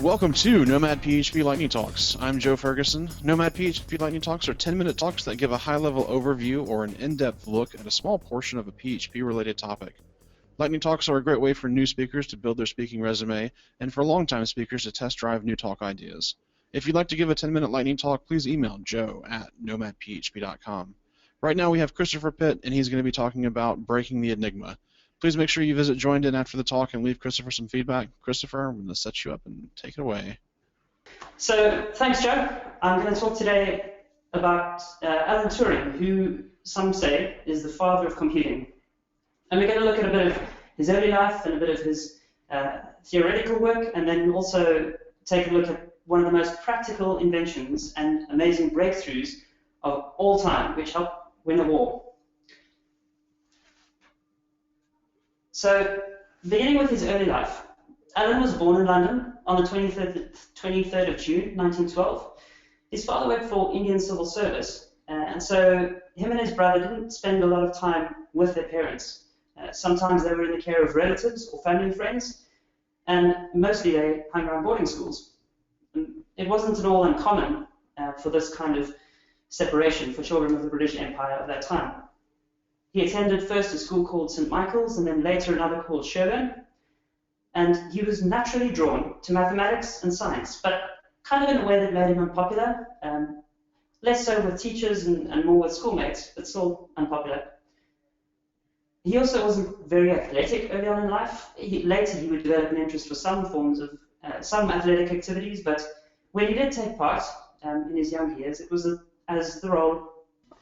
Welcome to Nomad PHP Lightning Talks. I'm Joe Ferguson. Nomad PHP Lightning Talks are 10-minute talks that give a high-level overview or an in-depth look at a small portion of a PHP-related topic. Lightning Talks are a great way for new speakers to build their speaking resume and for long-time speakers to test drive new talk ideas. If you'd like to give a 10-minute Lightning Talk, please email joe@nomadphp.com. Right now we have Christopher Pitt, and he's going to be talking about breaking the Enigma. Please make sure you visit Joined In after the talk and leave Christopher some feedback. Christopher, I'm going to set you up and take it away. So, thanks, Joe. I'm going to talk today about Alan Turing, who some say is the father of computing. And we're going to look at a bit of his early life and a bit of his theoretical work, and then also take a look at one of the most practical inventions and amazing breakthroughs of all time, which helped win a war. So, beginning with his early life, Alan was born in London on the 23rd of June, 1912. His father worked for Indian Civil Service, and so him and his brother didn't spend a lot of time with their parents. Sometimes they were in the care of relatives or family and friends, and mostly they hung around boarding schools. And it wasn't at all uncommon for this kind of separation for children of the British Empire of that time. He attended first a school called St. Michael's and then later another called Sherborne, and he was naturally drawn to mathematics and science, but kind of in a way that made him unpopular, less so with teachers and more with schoolmates, but still unpopular. He also wasn't very athletic early on in life. Later he would develop an interest for some forms of some athletic activities, but when he did take part in his younger years, it was as the role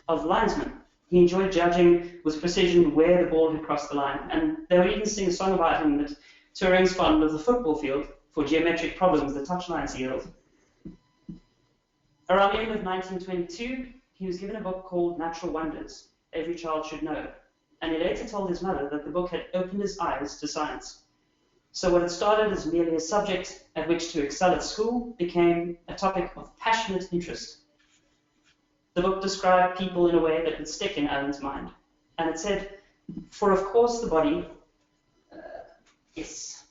of linesman. He enjoyed judging with precision where the ball had crossed the line, and they would even sing a song about him that Turing's fond of the football field for geometric problems the touchlines yield. Around the end of 1922, he was given a book called Natural Wonders, Every Child Should Know, and he later told his mother that the book had opened his eyes to science. So what had started as merely a subject at which to excel at school became a topic of passionate interest. The book described people in a way that would stick in Alan's mind. And it said, for of course the body is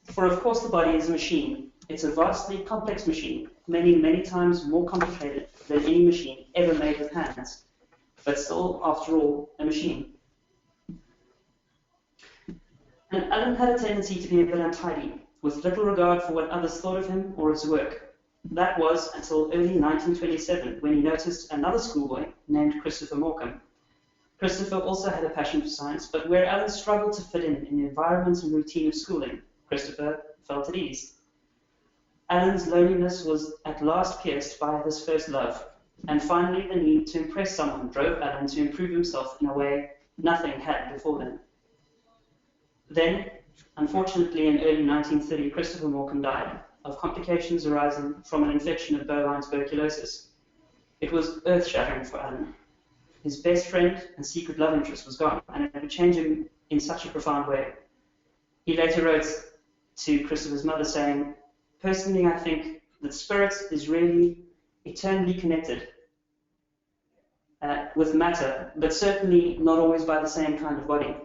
a machine. It's a vastly complex machine, many, many times more complicated than any machine ever made with hands, but still, after all, a machine. And Alan had a tendency to be a bit untidy, with little regard for what others thought of him or his work. That was until early 1927, when he noticed another schoolboy named Christopher Morcom. Christopher also had a passion for science, but where Alan struggled to fit in the environment and routine of schooling, Christopher felt at ease. Alan's loneliness was at last pierced by his first love, and finally the need to impress someone drove Alan to improve himself in a way nothing had before then. Then, unfortunately, in early 1930, Christopher Morcom died of complications arising from an infection of bovine tuberculosis. It was earth-shattering for Alan. His best friend and secret love interest was gone, and it would change him in such a profound way. He later wrote to Christopher's mother saying, "Personally, I think that spirit is really eternally connected with matter, but certainly not always by the same kind of body.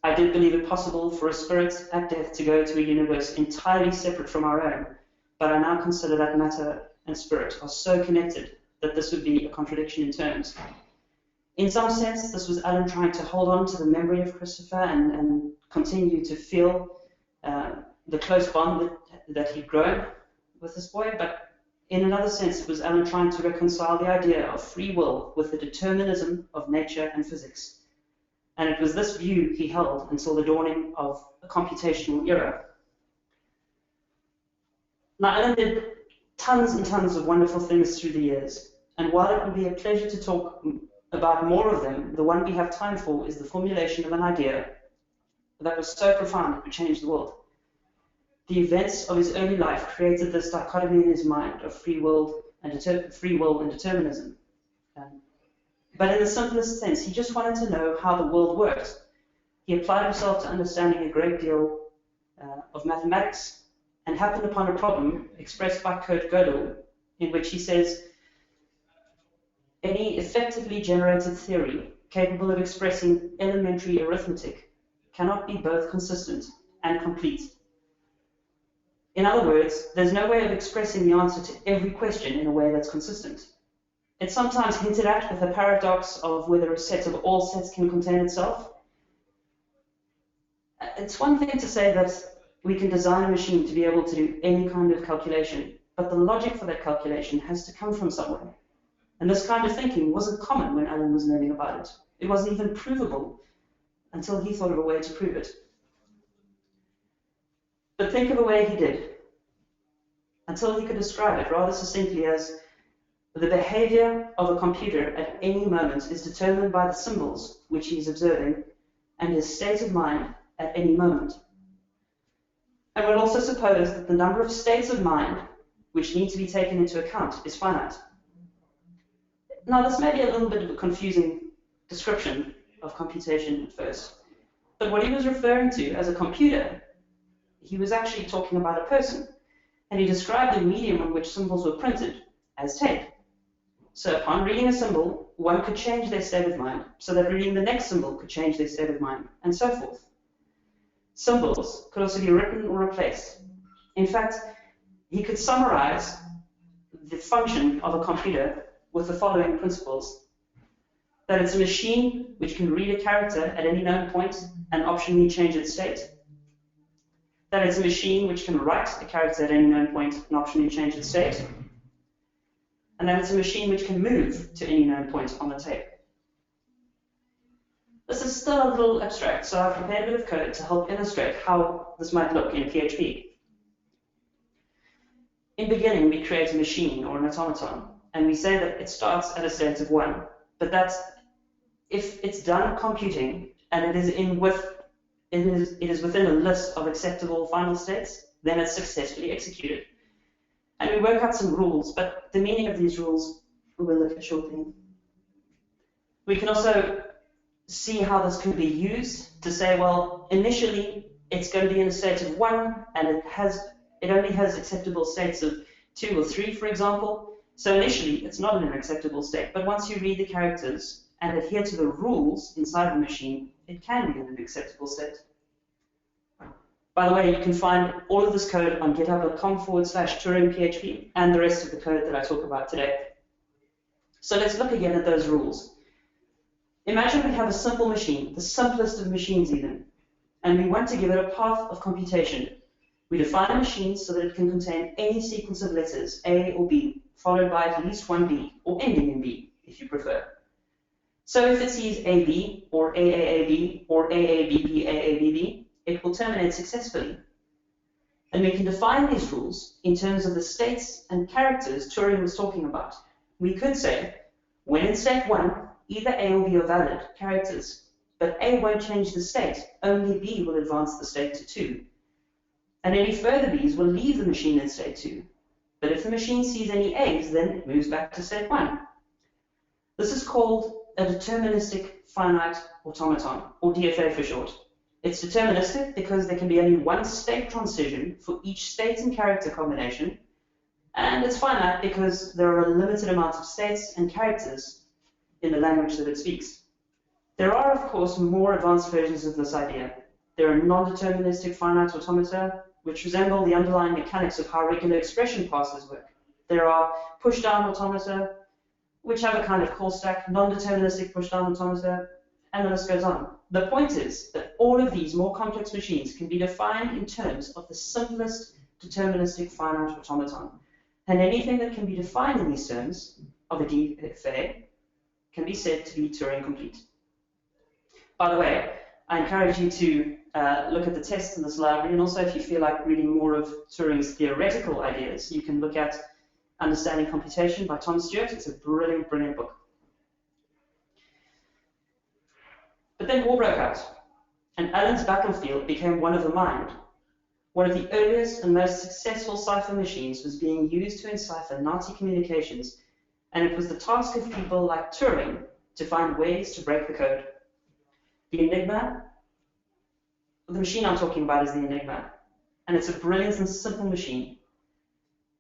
I did believe it possible for a spirit at death to go to a universe entirely separate from our own, but I now consider that matter and spirit are so connected that this would be a contradiction in terms." In some sense, this was Alan trying to hold on to the memory of Christopher and continue to feel the close bond that he'd grown with this boy, but in another sense, it was Alan trying to reconcile the idea of free will with the determinism of nature and physics. And it was this view he held until the dawning of the computational era. Now, Alan did tons and tons of wonderful things through the years, and while it would be a pleasure to talk about more of them, the one we have time for is the formulation of an idea that was so profound it would change the world. The events of his early life created this dichotomy in his mind of free will and determinism. But in the simplest sense, he just wanted to know how the world worked. He applied himself to understanding a great deal of mathematics and happened upon a problem expressed by Kurt Gödel, in which he says, any effectively generated theory capable of expressing elementary arithmetic cannot be both consistent and complete. In other words, there's no way of expressing the answer to every question in a way that's consistent. It's sometimes hinted at with the paradox of whether a set of all sets can contain itself. It's one thing to say that we can design a machine to be able to do any kind of calculation, but the logic for that calculation has to come from somewhere. And this kind of thinking wasn't common when Alan was learning about it. It wasn't even provable until he thought of a way to prove it. But think of a way he did, until he could describe it rather succinctly as the behavior of a computer at any moment is determined by the symbols which he is observing and his state of mind at any moment. And we'll also suppose that the number of states of mind which need to be taken into account is finite. Now, this may be a little bit of a confusing description of computation at first, but what he was referring to as a computer, he was actually talking about a person, and he described the medium on which symbols were printed as tape. So upon reading a symbol, one could change their state of mind, so that reading the next symbol could change their state of mind, and so forth. Symbols could also be written or replaced. In fact, he could summarize the function of a computer with the following principles: that it's a machine which can read a character at any known point and optionally change its state, that it's a machine which can write a character at any known point and optionally change its state, and that it's a machine which can move to any known point on the tape. This is still a little abstract, so I've prepared a bit of code to help illustrate how this might look in PHP. In beginning, we create a machine or an automaton, and we say that it starts at a state of 1, but that's if it's done computing and it is within a list of acceptable final states, then it's successfully executed. And we work out some rules, but the meaning of these rules we will look at shortly. We can also see how this can be used to say, well, initially it's going to be in a state of 1, and it only has acceptable states of 2 or 3, for example. So initially it's not in an acceptable state, but once you read the characters and adhere to the rules inside the machine, it can be in an acceptable state. By the way, you can find all of this code on github.com/Turing PHP and the rest of the code that I talk about today. So let's look again at those rules. Imagine we have a simple machine, the simplest of machines even, and we want to give it a path of computation. We define a machine so that it can contain any sequence of letters, A or B, followed by at least one B, or ending in B, if you prefer. So if it sees AB, or AAAB, or AABB, AABB, it will terminate successfully. And we can define these rules in terms of the states and characters Turing was talking about. We could say, when in state 1, either A or B are valid characters, but A won't change the state, only B will advance the state to 2. And any further Bs will leave the machine in state 2. But if the machine sees any As, then it moves back to state 1. This is called a deterministic finite automaton, or DFA for short. It's deterministic because there can be only one state transition for each state and character combination, and it's finite because there are a limited amount of states and characters in the language that it speaks. There are, of course, more advanced versions of this idea. There are non-deterministic finite automata, which resemble the underlying mechanics of how regular expression parsers work. There are push-down automata, which have a kind of call stack, non-deterministic push-down automata, and the list goes on. The point is that all of these more complex machines can be defined in terms of the simplest deterministic finite automaton. And anything that can be defined in these terms of a DFA can be said to be Turing complete. By the way, I encourage you to look at the tests in this library, and also if you feel like reading more of Turing's theoretical ideas, you can look at Understanding Computation by Tom Stuart. It's a brilliant, brilliant book. But then war broke out, and Alan's battlefield became one of the mind. One of the earliest and most successful cipher machines was being used to encipher Nazi communications, and it was the task of people like Turing to find ways to break the code. The Enigma, the machine I'm talking about is the Enigma, and it's a brilliant and simple machine.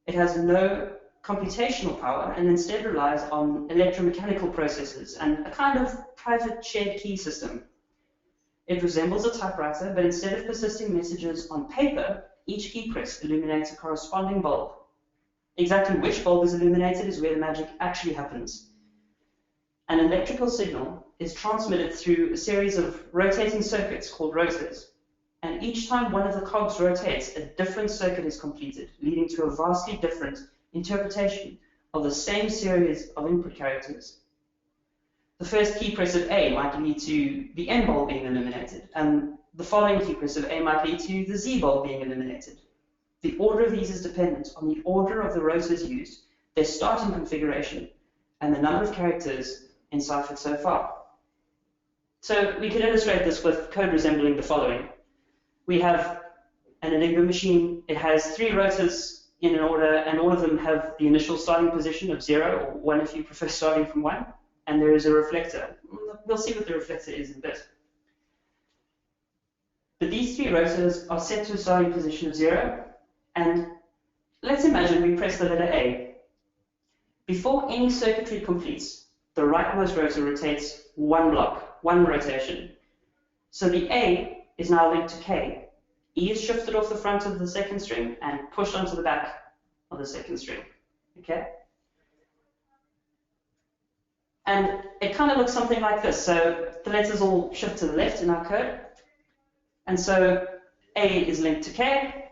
It has no computational power and instead relies on electromechanical processes and a kind of private shared key system. It resembles a typewriter, but instead of persisting messages on paper, each key press illuminates a corresponding bulb. Exactly which bulb is illuminated is where the magic actually happens. An electrical signal is transmitted through a series of rotating circuits called rotors, and each time one of the cogs rotates, a different circuit is completed, leading to a vastly different interpretation of the same series of input characters. The first key press of A might lead to the N bulb being illuminated, and the following key press of A might lead to the Z bulb being illuminated. The order of these is dependent on the order of the rotors used, their starting configuration, and the number of characters enciphered so far. So we can illustrate this with code resembling the following. We have an Enigma machine. It has 3 rotors in an order, and all of them have the initial starting position of 0, or 1 if you prefer starting from 1, and there is a reflector. We'll see what the reflector is in a bit. But these 3 rotors are set to a starting position of 0, and let's imagine we press the letter A. Before any circuitry completes, the rightmost rotor rotates 1 block, 1 rotation. So the A is now linked to K. E is shifted off the front of the second string and pushed onto the back of the second string. Okay? And it kind of looks something like this. So the letters all shift to the left in our code. And so A is linked to K.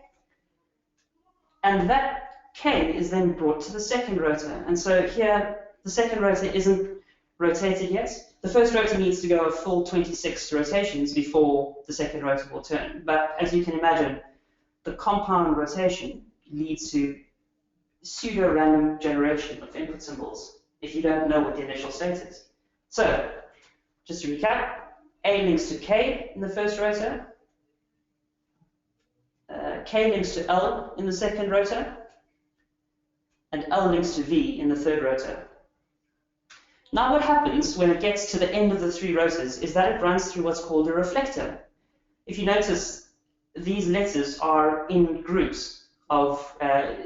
And that K is then brought to the second rotor. And so here, the second rotor isn't rotated yet. The first rotor needs to go a full 26 rotations before the second rotor will turn. But as you can imagine, the compound rotation leads to pseudo-random generation of input symbols if you don't know what the initial state is. So, just to recap, A links to K in the first rotor, K links to L in the second rotor, and L links to V in the third rotor. Now what happens when it gets to the end of the 3 rotors is that it runs through what's called a reflector. If you notice, these letters are in groups of,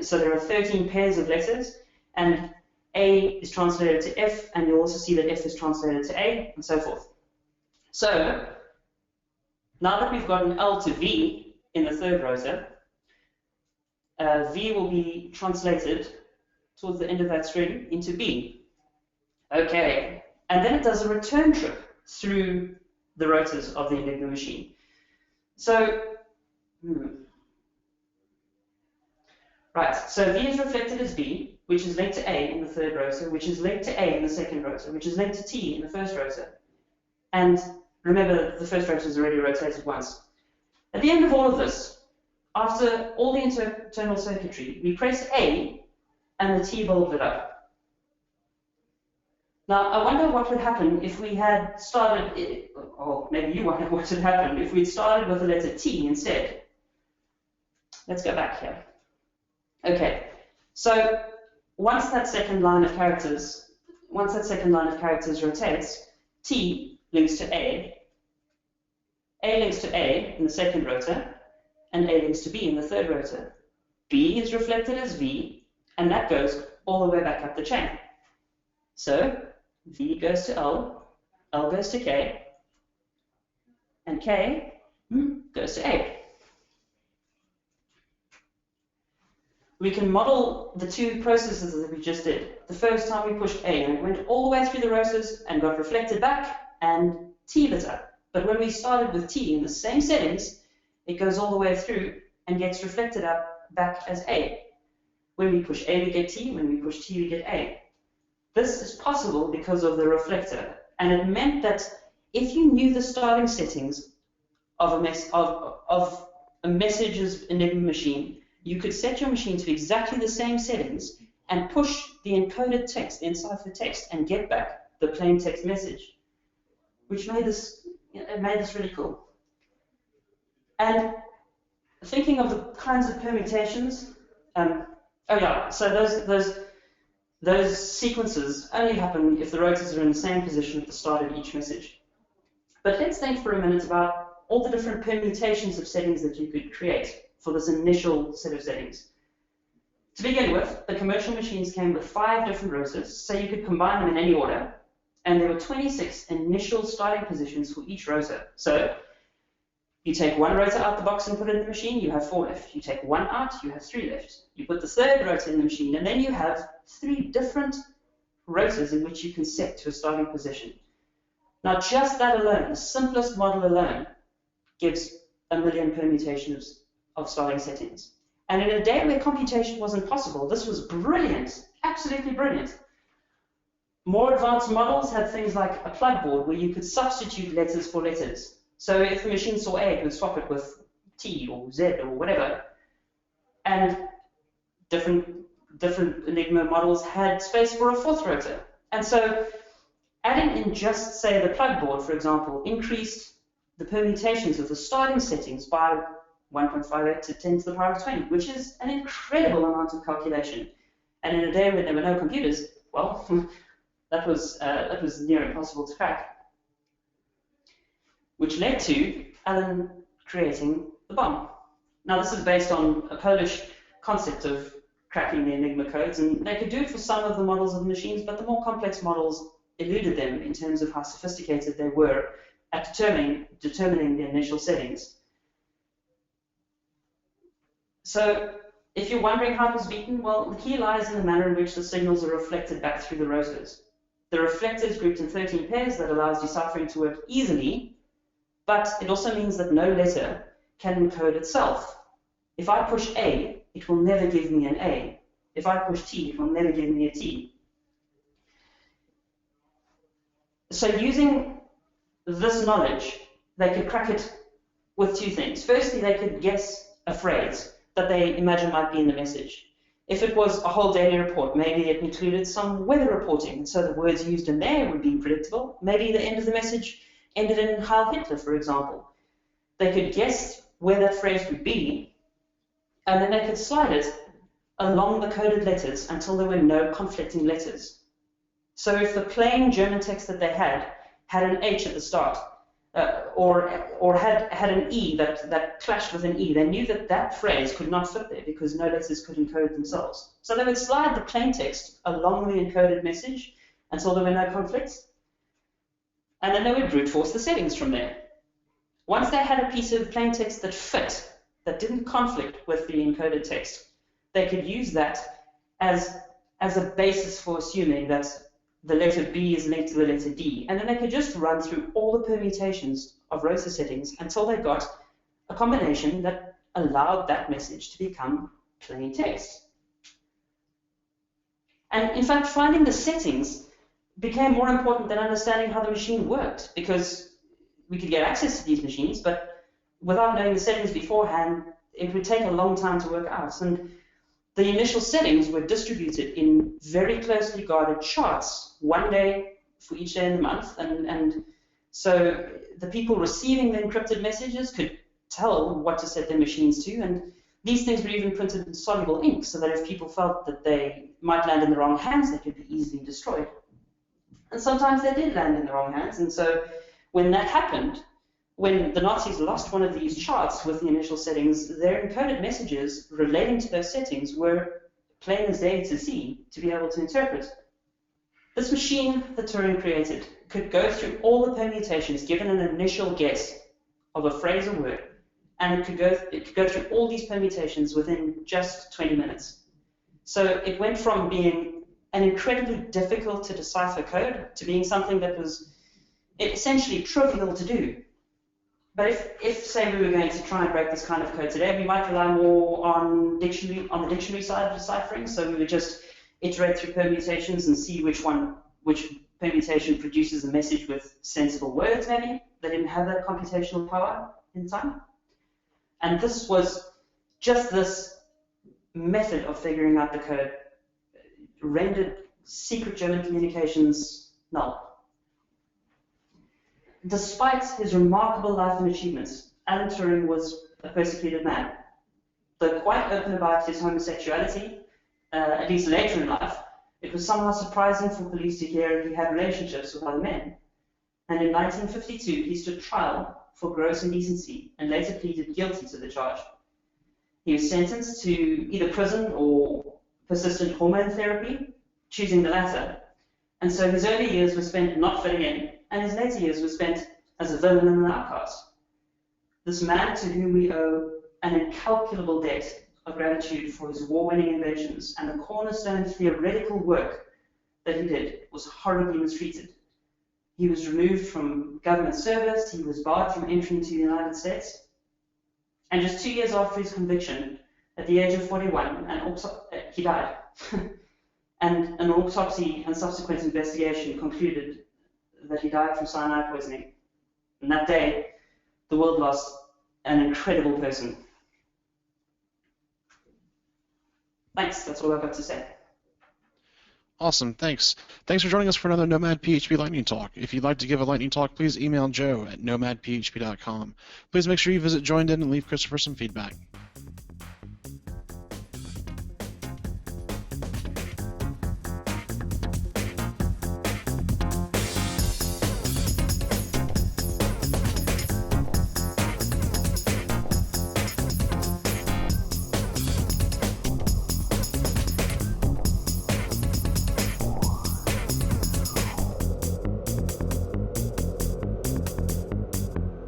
so there are 13 pairs of letters, and A is translated to F, and you'll also see that F is translated to A, and so forth. So, now that we've got an L to V in the third rotor, V will be translated towards the end of that string into B. Okay, and then it does a return trip through the rotors of the Enigma machine. So, right, so V is reflected as B, which is linked to A in the third rotor, which is linked to A in the second rotor, which is linked to T in the first rotor. And remember, the first rotor is already rotated once. At the end of all of this, after all the internal circuitry, we press A, and the T bulb lit up. Now, I wonder what would happen if we had started, or maybe you wonder what would happen if we'd started with the letter T instead. Let's go back here. Okay, so once that second line of characters rotates, T links to A links to A in the second rotor, and A links to B in the third rotor. B is reflected as V, and that goes all the way back up the chain. So, V goes to L goes to K, and K goes to A. We can model the 2 processes that we just did. The first time we pushed A, and it went all the way through the rotors and got reflected back, and T lit up. But when we started with T in the same settings, it goes all the way through and gets reflected up back as A. When we push A, we get T. When we push T, we get A. This is possible because of the reflector, and it meant that if you knew the starting settings of a message's Enigma machine, you could set your machine to exactly the same settings and push the encoded text, the enciphered text, and get back the plain text message, which made this really cool. And thinking of the kinds of permutations, so those sequences only happen if the rotors are in the same position at the start of each message. But let's think for a minute about all the different permutations of settings that you could create for this initial set of settings. To begin with, the commercial machines came with 5 different rotors, so you could combine them in any order, and there were 26 initial starting positions for each rotor. So You take one rotor out the box and put it in the machine, you have 4 left. You take one out, you have 3 left. You put the third rotor in the machine, and then you have 3 different rotors in which you can set to a starting position. Now, just that alone, the simplest model alone, gives 1 million permutations of starting settings. And in a day where computation wasn't possible, this was brilliant, absolutely brilliant. More advanced models had things like a plug board where you could substitute letters for letters. So if the machine saw A, it would swap it with T or Z or whatever. And different Enigma models had space for a 4th rotor. And so adding in just, say, the plug board, for example, increased the permutations of the starting settings by 1.58 to 10 to the power of 20, which is an incredible amount of calculation. And in a day when there were no computers, well, that was near impossible to crack. Which led to Alan creating the bomb. Now, this is based on a Polish concept of cracking the Enigma codes, and they could do it for some of the models of the machines, but the more complex models eluded them in terms of how sophisticated they were at determining the initial settings. So, if you're wondering how it was beaten, well, the key lies in the manner in which the signals are reflected back through the rotors. The reflector is grouped in 13 pairs that allows deciphering to work easily, but it also means that no letter can encode itself. If I push A, it will never give me an A. If I push T, it will never give me a T. So using this knowledge, they could crack it with 2 things. Firstly, they could guess a phrase that they imagine might be in the message. If it was a whole daily report, maybe it included some weather reporting, so the words used in there would be predictable. Maybe the end of the message ended in Heil Hitler, for example. They could guess where that phrase would be, and then they could slide it along the coded letters until there were no conflicting letters. So if the plain German text that they had an H at the start, or had an E that clashed with an E, they knew that that phrase could not fit there because no letters could encode themselves. So they would slide the plain text along the encoded message until there were no conflicts, and then they would brute force the settings from there. Once they had a piece of plain text that fit, that didn't conflict with the encoded text, they could use that as a basis for assuming that the letter B is linked to the letter D, and then they could just run through all the permutations of rotor settings until they got a combination that allowed that message to become plain text. And in fact, finding the settings became more important than understanding how the machine worked, because we could get access to these machines, but without knowing the settings beforehand, it would take a long time to work out. And the initial settings were distributed in very closely guarded charts, 1 day for each day in the month, and so the people receiving the encrypted messages could tell what to set their machines to, and these things were even printed in soluble ink so that if people felt that they might land in the wrong hands, they could be easily destroyed. And sometimes they did land in the wrong hands, and so when that happened, when the Nazis lost one of these charts with the initial settings, their encoded messages relating to those settings were plain as day to see, to be able to interpret. This machine that Turing created could go through all the permutations given an initial guess of a phrase or word, and it could go through all these permutations within just 20 minutes. So it went from being an incredibly difficult to decipher code to being something that was essentially trivial to do. But if say we were going to try and break this kind of code today, we might rely more on the dictionary side of deciphering. So we would just iterate through permutations and see which permutation produces a message with sensible words, maybe. They didn't have that computational power in time. And this was just this method of figuring out the code rendered secret German communications null. Despite his remarkable life and achievements, Alan Turing was a persecuted man. Though quite open about his homosexuality, at least later in life, it was somehow surprising for police to hear he had relationships with other men. And in 1952, he stood trial for gross indecency and later pleaded guilty to the charge. He was sentenced to either prison or persistent hormone therapy, choosing the latter. And so his early years were spent not fitting in, and his later years were spent as a villain and an outcast. This man to whom we owe an incalculable debt of gratitude for his war-winning inventions and the cornerstone theoretical work that he did was horribly mistreated. He was removed from government service, he was barred from entry into the United States, and just 2 years after his conviction, at the age of 41, he died. And an autopsy and subsequent investigation concluded that he died from cyanide poisoning. And that day, the world lost an incredible person. Thanks, that's all I've got to say. Awesome, thanks. Thanks for joining us for another Nomad PHP Lightning Talk. If you'd like to give a Lightning Talk, please email Joe at nomadphp.com. Please make sure you visit Joined In and leave Christopher some feedback.